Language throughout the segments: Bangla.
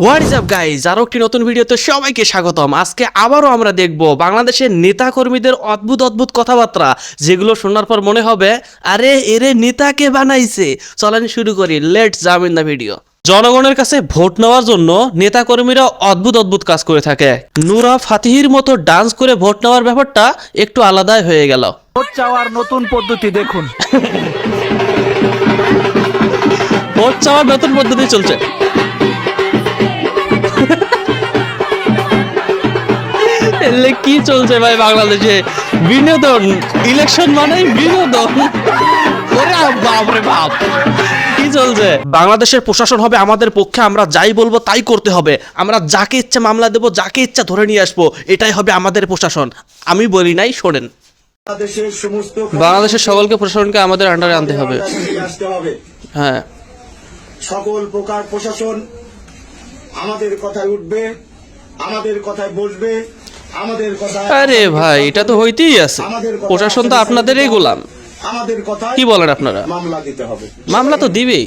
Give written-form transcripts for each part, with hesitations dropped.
হোয়াটস আপ গাইজ, আরো একটি নতুন ভিডিওতে সবাইকে স্বাগতম। আজকে আবারও আমরা দেখব বাংলাদেশের নেতা কর্মীদের অদ্ভুত অদ্ভুত কথাবার্তা, যেগুলো শোনার পর মনে হবে আরে এরে নেতাকে বানাইছে। চলেন শুরু করি, let's jump in the video. জনগণের কাছে ভোট নেওয়ার জন্য নেতা কর্মীরা অদ্ভুত অদ্ভুত কাজ করে থাকে। নুরা ফাতিহির মতো ডান্স করে ভোট নেওয়ার ব্যাপারটা একটু আলাদাই হয়ে গেল। ভোট চাওয়ার নতুন পদ্ধতি দেখুন। ভোট চাওয়ার নতুন পদ্ধতি চলছে। কি চলছে ভাই বাংলাদেশে? বিনোদন, ইলেকশন মানেই বিনোদন। বাপরে বাপ, কি চলছে? বাংলাদেশের প্রশাসন হবে আমাদের পক্ষে, আমরা যাই বলবো তাই করতে হবে, আমরা যাকে ইচ্ছা মামলা দেবো, যাকে ইচ্ছা ধরে নিয়ে আসবো, এটাই হবে আমাদের প্রশাসন। আমি বলি নাই, শোনেন। বাংলাদেশের সকলকে প্রশাসনকে আমাদের আন্ডারে আনতে হবে। হ্যাঁ, সকল প্রকার প্রশাসন আমাদের কথায় উঠবে, আমাদের কথায় বসবে, আমাদের কথায়। আরে ভাই, এটা তো হইতেই আছে। প্রশাসন তো আপনাদেরই গোলাম। আমাদের কথা কি বলেন আপনারা? মামলা দিতে হবে। মামলা তো দিবেই।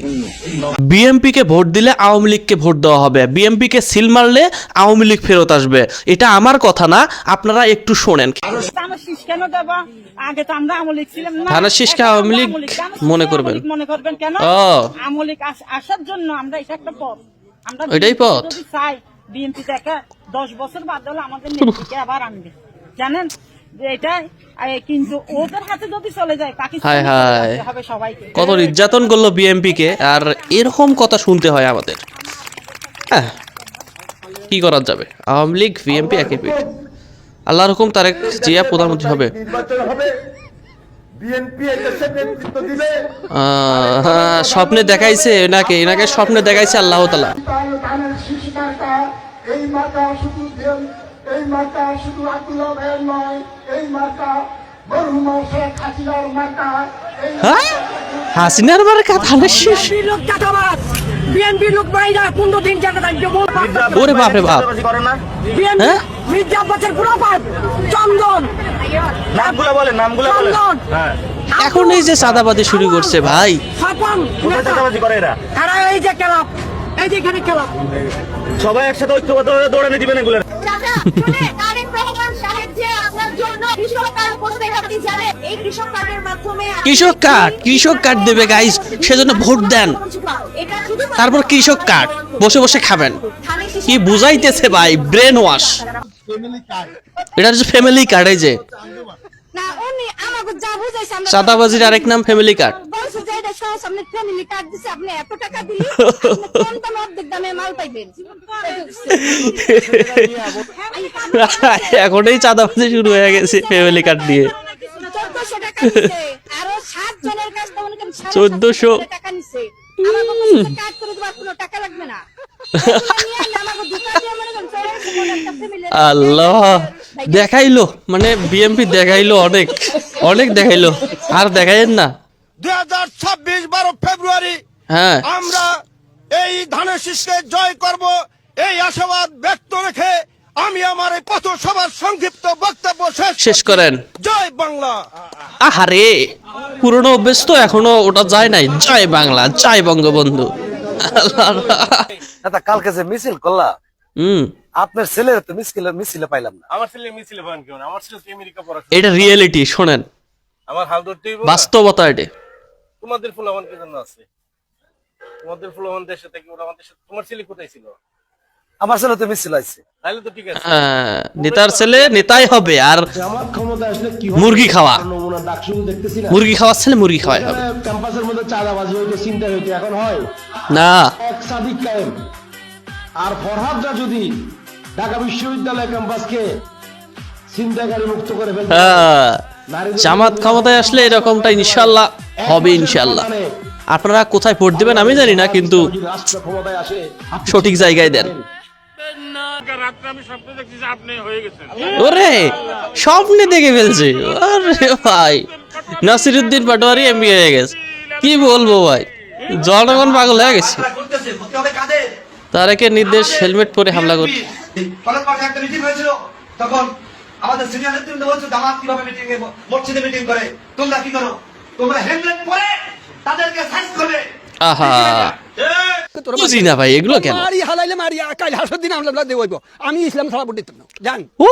বিএমপি কে ভোট দিলে আওয়ামী লীগকে ভোট দেওয়া হবে, বিএমপি কে সিল মারলে আওয়ামী লীগ ফেরত আসবে। এটা আমার কথা না, আপনারা একটু শোনেন। ধানের শীষকে আওয়ামী লীগ মনে করবেন কেন? আওয়ামী লীগ আসার জন্য আমরা এটা একটা পথ, আমরা এটাই পথ। চাই বিএনপি থেকে 10 বছর বাদ হলে আমাদের নেত্রীকে আবার আনবে, জানেন এটা। কিন্তু ওদের হাতে যদি চলে যায় পাকিস্তান হবে সবাইকে। কত নির্যাতন করলো বিএমপি কে, আর এরকম কথা শুনতে হয় আমাদের। হ্যাঁ, কি করা যাবে? আওয়ামী লীগ বিএমপি একই পিঠ। আল্লাহর হুকুম তারেক জিয়া প্রধানমন্ত্রী হবে। স্বপ্নে দেখাইছে এনাকে, এনাকে স্বপ্নে দেখাইছে আল্লাহ তাআলা। এই মার্কা শুধু আব্দুল্লাহ ভাইয়ের নয়, এই মার্কা মরহুমা শেখ হাসিনার মার্কা। হাসিনার মার্কা ধানের শীষ। বিএনপি লোক বাইরা 15 দিন জায়গা থাকবে। ওরে বাপ রে বাপ। বিএনপি মির্জা আব্বাসের পুরো পাপ চন্দন। নামগুলো বলেন, নামগুলো বলেন। হ্যাঁ, এখন এই যে চাঁদাবাজি শুরু করছে ভাই। স্বপন কোথায় চাঁদাবাজি করে এরা? তারা এই যে ক্লাব, এই যে এখানে ক্লাব, সবাই একসাথে ঐক্যবদ্ধভাবে দৌড়ানি দিবেন এগুলো। কৃষক কার্ড দেবে গাইস, সেজন্য ভোট দেন। তারপর কৃষক কার্ড বসে বসে খাবেন। কি বুঝাইতেছে ভাই? Brain wash. এটা হচ্ছে ফ্যামিলি কার্ড। এই যে চাঁদাবাজির আরেক নাম ফ্যামিলি কার্ড। এখন এই চাঁদাবাজি শুরু হয়ে গেছে ফ্যামিলি কার্ড দিয়ে। 1400 আল্লাহ দেখাইলো, মানে বিএমপি দেখাইলো, অনেক অনেক দেখাইলো, আর দেখাইেন না। 2026 12 ফেব্রুয়ারি হ্যাঁ, আমরা এই ধানের শীষকে জয় করব, এই আশাবাদ ব্যক্ত রেখে আমি আমার এই পথসভার সংক্ষিপ্ত বক্তব্য শেষ করেন। জয় বাংলা। আহারে, পুরনো অভ্যেস তো এখনো ওটা যায় নাই। জয় বাংলা, জয় বঙ্গবন্ধু। কালকে যে মিছিল করলা, আপনার ছেলের তো মিছিলে পাইলাম না। আমার ছেলে মিছিলে পান কেন? আমার ছেলে আমেরিকা পড়া। এটা রিয়েলিটি, শোনেন, আমার হাল ধরতেই বাস্তবতা। এটা তোমাদের ফুলাবান কি জন্য আছে? তোমাদের ফুলাবান দেশে থেকে ওরা আমাদের সাথে। তোমার ছেলে কোথায় ছিল? আমার ছেলে তো মিছিল আছে। তাহলে তো ঠিক আছে। নেতার ছেলে নেতাই হবে, আর মুরগি খাওয়া, মুরগি খাওয়ার ছেলে মুরগি খাওয়াই হবে। ক্যাম্পাসের মধ্যে চাঁদাবাজি হইতো, চিন্তা হইতো, এখন হয় না। এক সাদিক কায়েম আর ফরহাদরা যদি ঢাকা বিশ্ববিদ্যালয় ক্যাম্পাসকে চিন্তাকারী মুক্ত করে ফেলতে, জামাত ক্ষমতায় আসলে এরকমটা ইনশাল্লাহ হবে। ইনশাল্লাহ আপনারা কোথায় ভোট দিবেন আমি জানি না, কিন্তু সঠিক জায়গায় দেন। ওরে স্বপ্নে দেখে ফেলছে। আরে ভাই, নাসিরউদ্দিন পাটোয়ারি এমপি হয়ে গেছে। কি বলবো ভাই, জনগণ পাগল হয়ে গেছে। তারেকের নির্দেশ, হেলমেট পরে হামলা করছে। তখন আমাদের সিনিয়র নেতৃবৃন্দ বলছে জামাত কিভাবে মসজিদে মিটিং করে, তোমরা কি করো? তোমরা হেলমেট পরে তাদেরকে সাইজ করবে। আহা, বুঝি না ভাই এগুলো কেন? মারি হালাইলে মারি কাল হাসর দিন আমরা দেবইব আমি ইসলাম ছাড়া ভোট দিতাম না জান ও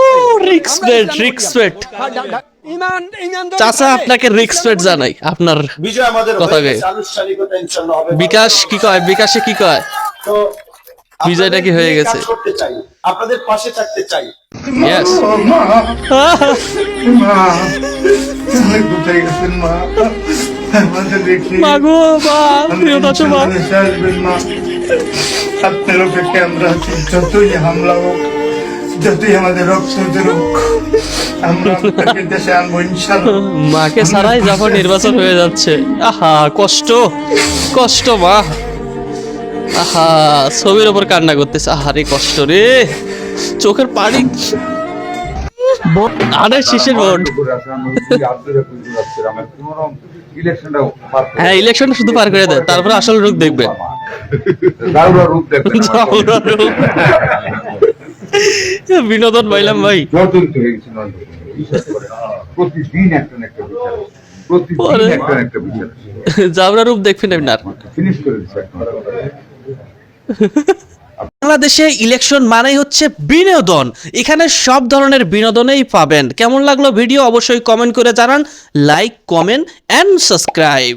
রিক্সপেক্ট ইমান ইমান চাচা আপনাকে রিক্সপেক্ট জানাই আপনার বিজয় আমাদের কথা হয়ে গে। গেছে, আনুষ্ঠানিকতা ইনশাআল্লাহ হবে। বিকাশ কি কয়, বিকাশে কি কয়? তো বিজয়টা কি হয়ে আপনাদের গেছে? কাজ করতে চাই, আপনাদের পাশে থাকতে চাই। Yes. কোথায় গেছেন মা? আমাদের দেখি মাগো মা, প্রিয় চাচা মা। আসবেন মা, আপনার অপেক্ষায় আমরা আছি। যতই হামলা হোক, যতই আমাদের রক্ত হোক, আমরা আপনাকে দেশে আনবো ইনশাআল্লাহ। মাকে ছাড়াই যখন নির্বাচন হয়ে যাচ্ছে, আহা কষ্ট কষ্ট মা, আহা ছবির ওপর কান্না করতেছে, আহারে কষ্ট রে, চোখের পানি। আরে শিশের ভোট। হ্যাঁ ইলেকশন শুধু পার করে দেয়, তারপরে আসল রূপ দেখবে। জাউরা রূপ। বিনোদন পাইলাম ভাই। প্রতিদিন একটা না একটা বিচার, প্রতিদিন একটা না একটা বিচার। জাউরা রূপ দেখবেন আপনার। ফিনিশ করে দিচ্ছে। বাংলাদেশে ইলেকশন মানেই হচ্ছে বিনোদন, এখানে সব ধরনের বিনোদনেই পাবেন। কেমন লাগলো ভিডিও অবশ্যই কমেন্ট করে জানান, লাইক কমেন্ট এন্ড সাবস্ক্রাইব।